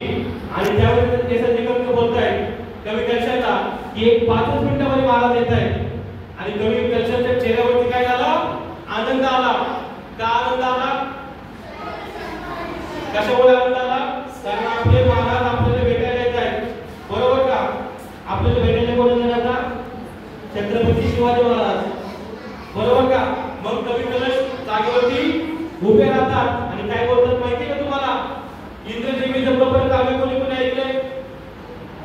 आणि त्यावेळेस ते संजय बोलताय कवी कलशाला की एक 5 मिनिटांमध्ये महाराज येत आहे आणि कवी कलशाच्या चेहऱ्यावरती काय झालं? आनंद आला. का आनंद आला? कशामुळे आनंद आला? कारण आपले महाराज आपल्याला भेटायला येत आहेत. बरोबर का? आपल्याला भेटायला कोण येणार आता? छत्रपती शिवाजी महाराज. बरोबर का? मग कवी कलश जागेवरती उभे राहतात आणि काय बोलतात माहिती का तुम्हाला? इंद्रजी जंबपर काव्य कोणी कोणी ऐकलंय?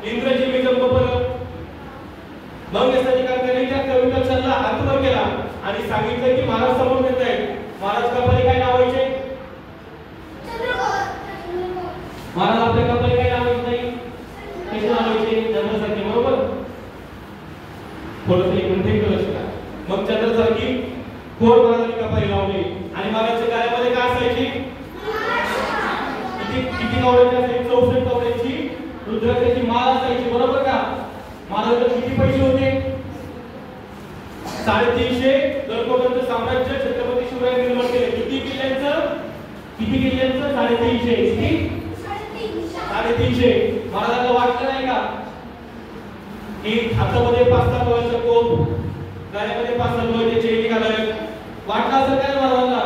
इंद्रजी जंबपर. मग या सैनिकांनी त्या कवी कलशाला हात वर केला आणि सांगितलं की महाराज समोर येत आहेत. महाराज कपाली काय लावायचे? महाराज आपल्या कपाली काय लावायचे नाही? कसे लावायचे? चंद्रासारखे. बरोबर? थोडंसं एक मिनिट कलश का. मग चंद्रासारखी कोण महाराजांनी कपाली लावली आणि महाराजच्या गळ्यामध्ये काय असायची? किती कवड्याची असायची? 64 कवड्याची रुद्राक्षाची माळ असायची. बरोबर का? महाराजांना किती पैसे होते? 350 दरकोटंचं साम्राज्य छत्रपती शिवरायांनी निर्माण केले. किती किल्ल्यांचं? 350. किती? 350. महाराजांना वाटलं नाही का की हातामध्ये 5-7 लोहांचा कोप, गळ्यामध्ये 5-7 लोहांचे चेन घालावे? वाटलं असेल काय महाराजांना?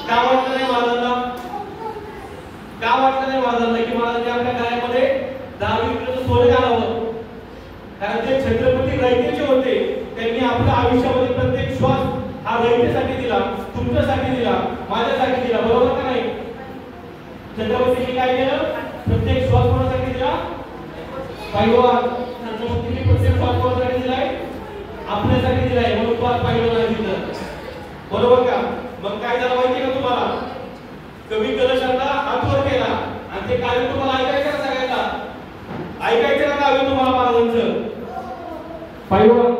का वाटलं नाही महाराजांना? का वाटलं नाही महाराजांना की महाराजांनी आपल्या गळ्यामध्ये 10 किलोचं सोनं घालावं? कारण ते छत्रपती रयतेचे होते. त्यांनी आपल्या आयुष्यामध्ये प्रत्येक श्वास हा रयतेसाठी दिला, तुमच्यासाठी दिला, माझ्यासाठी दिला. बरोबर का नाही? छत्रपतींनी काय केलं? प्रत्येक श्वास कोणासाठी दिला? पैलवान. छत्रपतींनी प्रत्येक श्वास कोणासाठी दिलाय? आपल्यासाठी दिलाय. म्हणून तो आज पैलवान आहे तिथं. बरोबर का? मग काय झालं माहिती का तुम्हाला? कवी कलशाला हात वर केला आणि ते काव्य तुम्हाला ऐकायचं का सगळ्यांना? ऐकायचं का काव्य तुम्हाला महाराजांचं? पैलवान